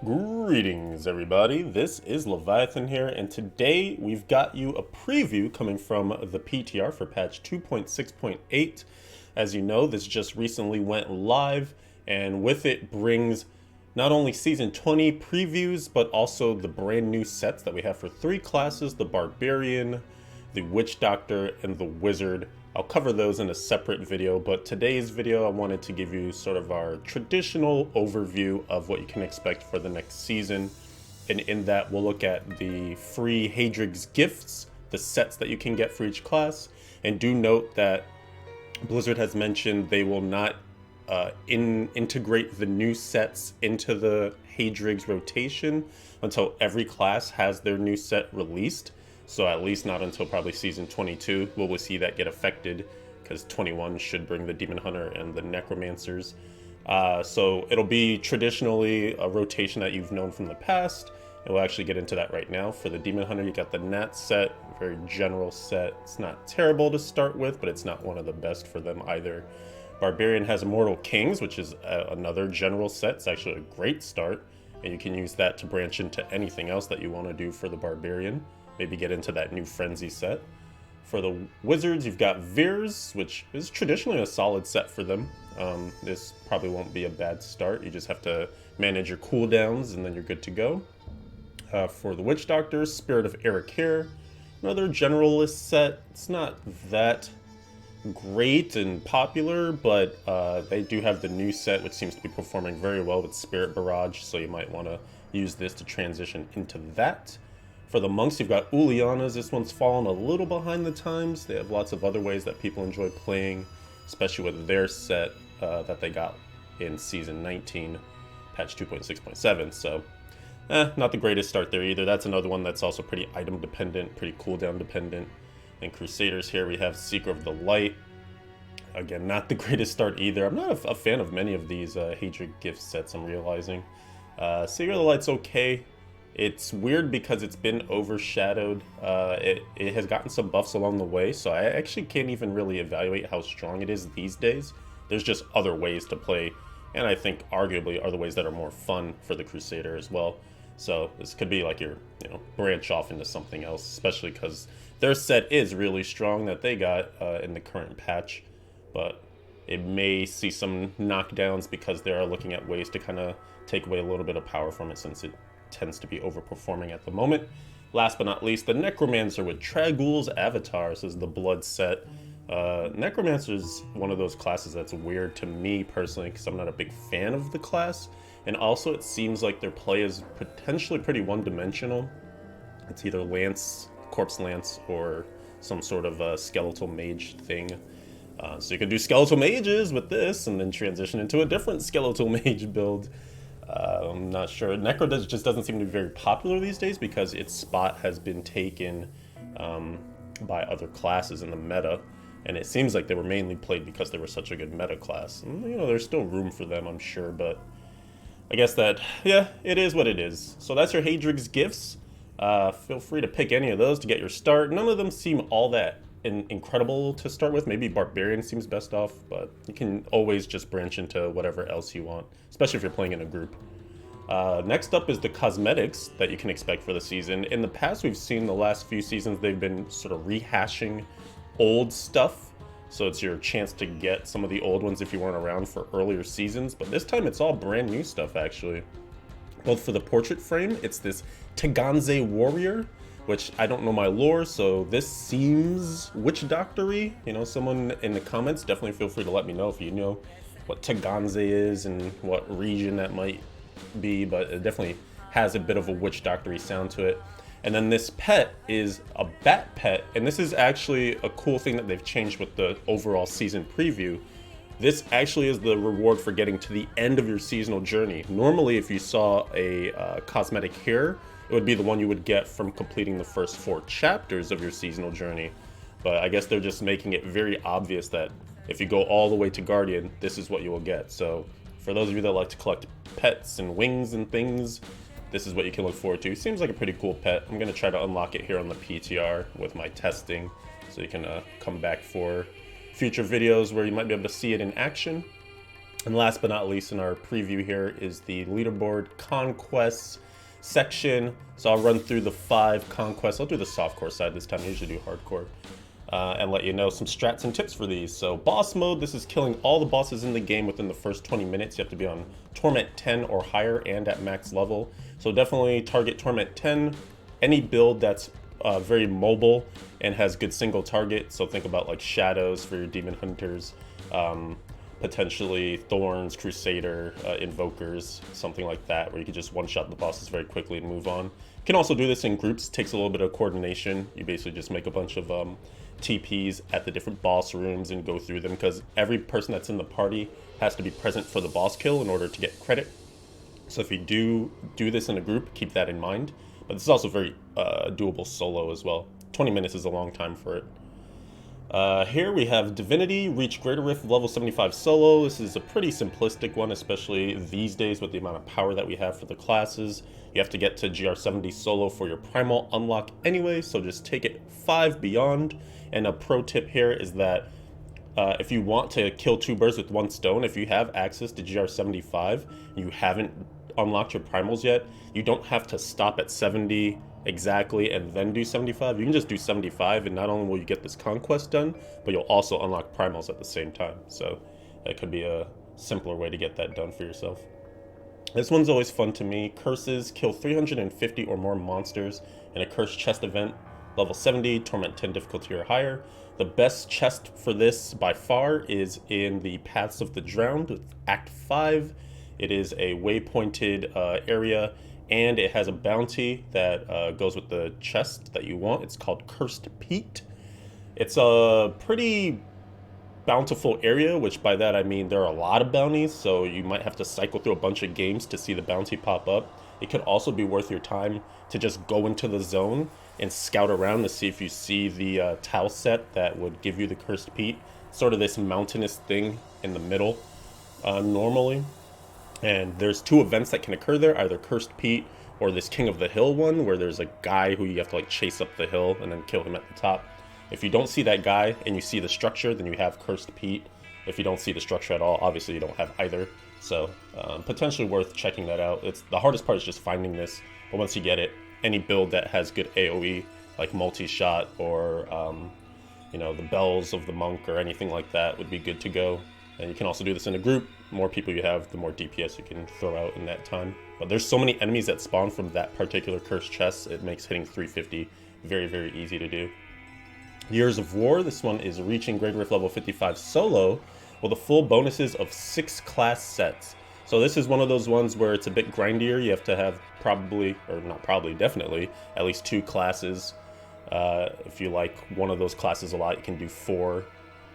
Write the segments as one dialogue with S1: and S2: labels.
S1: Greetings, everybody. This is Leviathan here, and today we've got you a preview coming from the PTR for patch 2.6.8. As you know, this just recently went live, and with it brings not only Season 20 previews, but also the brand new sets that we have for three classes, the Barbarian, the Witch Doctor, and the Wizard. I'll cover those in a separate video, but today's video I wanted to give you sort of our traditional overview of what you can expect for the next season. And in that, we'll look at the free Haedrig's Gifts, the sets that you can get for each class. And do note that Blizzard has mentioned they will not integrate the new sets into the Haedrig's rotation until every class has their new set released. So at least not until probably Season 22 will we see that get affected, because 21 should bring the Demon Hunter and the Necromancers. So it'll be traditionally a rotation that you've known from the past, and we'll actually get into that right now. For the Demon Hunter, you got the Nat set, very general set. It's not terrible to start with, but it's not one of the best for them either. Barbarian has Immortal Kings, which is another general set. It's actually a great start, and you can use that to branch into anything else that you want to do for the Barbarian. Maybe get into that new Frenzy set. For the Wizards, you've got Veers, which is traditionally a solid set for them. This probably won't be a bad start. You just have to manage your cooldowns and then you're good to go. For the Witch Doctor, Spirit of Ericare, another generalist set. It's not that great and popular, but they do have the new set, which seems to be performing very well with Spirit Barrage, so you might want to use this to transition into that. For the monks, you've got Ulianas. This one's fallen a little behind the times. They have lots of other ways that people enjoy playing, especially with their set that they got in Season 19, patch 2.6.7. So, not the greatest start there either. That's another one that's also pretty item dependent, pretty cooldown dependent. And Crusaders here, we have Seeker of the Light. Again, not the greatest start either. I'm not a fan of many of these Haedrig Gifts sets, I'm realizing. Seeker of the Light's okay. It's weird because it's been overshadowed. It has gotten some buffs along the way, so I actually can't even really evaluate how strong it is these days. There's just other ways to play, and I think arguably are the ways that are more fun for the Crusader as well. So this could be like your, branch off into something else, especially because their set is really strong that they got in the current patch, but it may see some knockdowns because they are looking at ways to kind of take away a little bit of power from it, since it tends to be overperforming at the moment. Last but not least, the Necromancer with Tragul's Avatar. This is the blood set. Necromancer is one of those classes that's weird to me personally, because I'm not a big fan of the class, and also it seems like their play is potentially pretty one-dimensional. It's either Lance, Corpse Lance, or some sort of skeletal mage thing. So you can do skeletal mages with this and then transition into a different skeletal mage build. I'm not sure. Necro just doesn't seem to be very popular these days because its spot has been taken by other classes in the meta, and it seems like they were mainly played because they were such a good meta class. And, there's still room for them, I'm sure, but I guess that, yeah, it is what it is. So that's your Haedrig's Gifts. Feel free to pick any of those to get your start. None of them seem all that incredible to start with. Maybe Barbarian seems best off, but you can always just branch into whatever else you want, especially if you're playing in a group. Next up is the cosmetics that you can expect for the season. In the past, we've seen the last few seasons, they've been sort of rehashing old stuff, so it's your chance to get some of the old ones if you weren't around for earlier seasons, but this time it's all brand new stuff actually. Both for the portrait frame, it's this Teganze Warrior, which I don't know my lore, so this seems witch doctor-y. Someone in the comments, definitely feel free to let me know if you know what Teganze is and what region that might be, but it definitely has a bit of a witch doctor-y sound to it. And then this pet is a bat pet, and this is actually a cool thing that they've changed with the overall season preview. This actually is the reward for getting to the end of your seasonal journey. Normally, if you saw a cosmetic here, it would be the one you would get from completing the first 4 chapters of your seasonal journey. But I guess they're just making it very obvious that if you go all the way to Guardian, this is what you will get. So for those of you that like to collect pets and wings and things, this is what you can look forward to. Seems like a pretty cool pet. I'm going to try to unlock it here on the PTR with my testing, so you can come back for future videos where you might be able to see it in action. And last but not least in our preview here is the leaderboard Conquests section. So I'll run through the 5 conquests. I'll do the softcore side this time. I usually do hardcore. And let you know some strats and tips for these. So boss mode, this is killing all the bosses in the game within the first 20 minutes. You have to be on Torment 10 or higher and at max level. So definitely target Torment 10. Any build that's very mobile and has good single target. So think about like Shadows for your Demon Hunters. Potentially Thorns, Crusader, Invokers, something like that, where you can just one-shot the bosses very quickly and move on. You can also do this in groups. It takes a little bit of coordination. You basically just make a bunch of TPs at the different boss rooms and go through them, because every person that's in the party has to be present for the boss kill in order to get credit. So if you do this in a group, keep that in mind. But this is also very doable solo as well. 20 minutes is a long time for it. Here we have Divinity, reach Greater Rift level 75 solo. This is a pretty simplistic one, especially these days with the amount of power that we have for the classes. You have to get to GR 70 solo for your primal unlock anyway, so just take it 5 beyond. And a pro tip here is that if you want to kill 2 birds with 1 stone, if you have access to GR 75 and you haven't unlocked your primals yet, you don't have to stop at 70 exactly and then do 75. You can just do 75, and not only will you get this conquest done, but you'll also unlock primals at the same time. So that could be a simpler way to get that done for yourself. This one's always fun to me. Curses, kill 350 or more monsters in a cursed chest event, level 70, torment 10 difficulty or higher. The best chest for this by far is in the Paths of the Drowned with Act 5. It is a waypointed area, and it has a bounty that goes with the chest that you want. It's called Cursed Peat. It's a pretty bountiful area, which by that I mean there are a lot of bounties, so you might have to cycle through a bunch of games to see the bounty pop up. It could also be worth your time to just go into the zone and scout around to see if you see the tile set that would give you the Cursed Peat. Sort of this mountainous thing in the middle normally. And there's 2 events that can occur there, either Cursed Peat or this King of the Hill one, where there's a guy who you have to like chase up the hill and then kill him at the top. If you don't see that guy and you see the structure, then you have Cursed Peat. If you don't see the structure at all, obviously you don't have either. So potentially worth checking that out. It's the hardest part is just finding this, but once you get it, any build that has good AoE, like multi-shot or the Bells of the Monk or anything like that would be good to go. And you can also do this in a group. The more people you have, the more DPS you can throw out in that time. But there's so many enemies that spawn from that particular cursed chest, it makes hitting 350 very, very easy to do. Years of War, this one is reaching Greater Rift level 55 solo with the full bonuses of 6 class sets. So this is one of those ones where it's a bit grindier. You have to have definitely, at least 2 classes. If you like one of those classes a lot, you can do 4.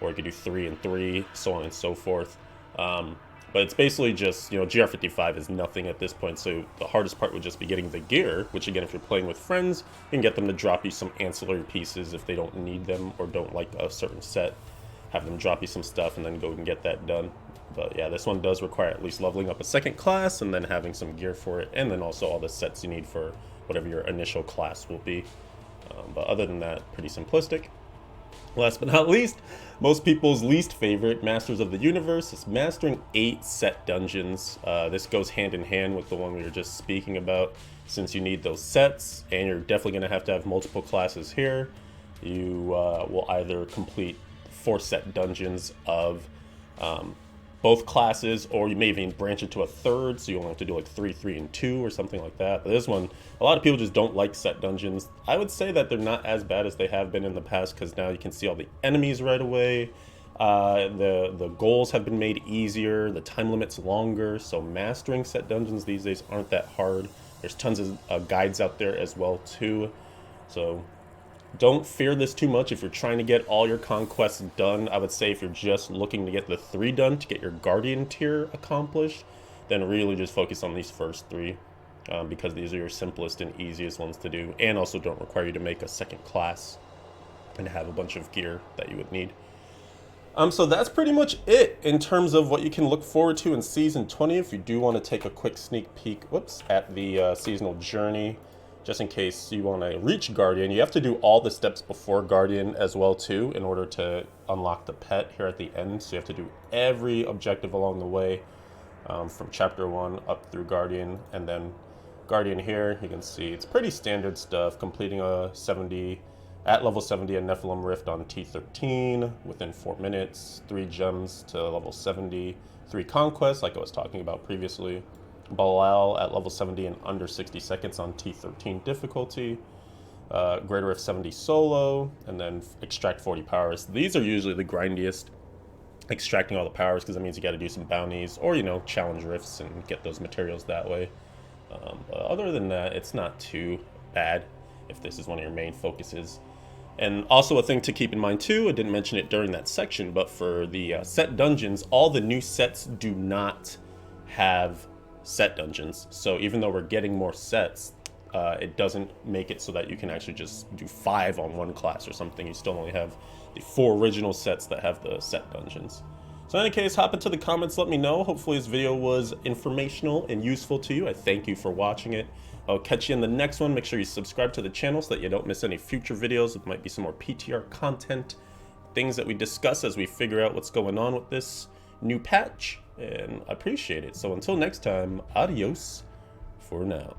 S1: Or you could do 3 and 3, so on and so forth. But it's basically just, GR55 is nothing at this point, so the hardest part would just be getting the gear, which again, if you're playing with friends, you can get them to drop you some ancillary pieces if they don't need them or don't like a certain set. Have them drop you some stuff and then go and get that done. But yeah, this one does require at least leveling up a 2nd class and then having some gear for it, and then also all the sets you need for whatever your initial class will be. But other than that, pretty simplistic. Last but not least, most people's least favorite, Masters of the Universe, is mastering 8 set dungeons. This goes hand in hand with the one we were just speaking about, since you need those sets, and you're definitely going to have multiple classes here. You will either complete 4 set dungeons of both classes, or you may even branch into a 3rd, so you only have to do like 3, 3, and 2 or something like that. But this one, a lot of people just don't like set dungeons. I would say that they're not as bad as they have been in the past, because now you can see all the enemies right away. The goals have been made easier, the time limit's longer, so mastering set dungeons these days aren't that hard. There's tons of guides out there as well too, so don't fear this too much if you're trying to get all your conquests done. I would say if you're just looking to get the 3 done to get your Guardian tier accomplished, then really just focus on these first 3, because these are your simplest and easiest ones to do, and also don't require you to make a 2nd class and have a bunch of gear that you would need. So that's pretty much it in terms of what you can look forward to in Season 20. If you do want to take a quick sneak peek at the seasonal journey, just in case you want to reach Guardian. You have to do all the steps before Guardian as well too in order to unlock the pet here at the end. So you have to do every objective along the way, from chapter 1 up through Guardian. And then Guardian here, you can see it's pretty standard stuff, completing a 70 at level 70 a Nephilim Rift on T13 within 4 minutes, 3 gems to level 70, 3 conquests like I was talking about previously, Balal at level 70 in under 60 seconds on T13 difficulty, Greater Rift 70 solo, and then extract 40 powers. These are usually the grindiest, extracting all the powers, because that means you got to do some bounties or, you know, challenge rifts and get those materials that way. But other than that, it's not too bad if this is one of your main focuses. And also a thing to keep in mind too, I didn't mention it during that section, but for the set dungeons, all the new sets do not have set dungeons. So even though we're getting more sets, it doesn't make it so that you can actually just do 5 on one class or something. You still only have the 4 original sets that have the set dungeons. So in any case, hop into the comments, let me know. Hopefully this video was informational and useful to you. I thank you for watching it. I'll catch you in the next one. Make sure you subscribe to the channel so that you don't miss any future videos. It might be some more PTR content, things that we discuss as we figure out what's going on with this new patch, and I appreciate it. So until next time, adios for now.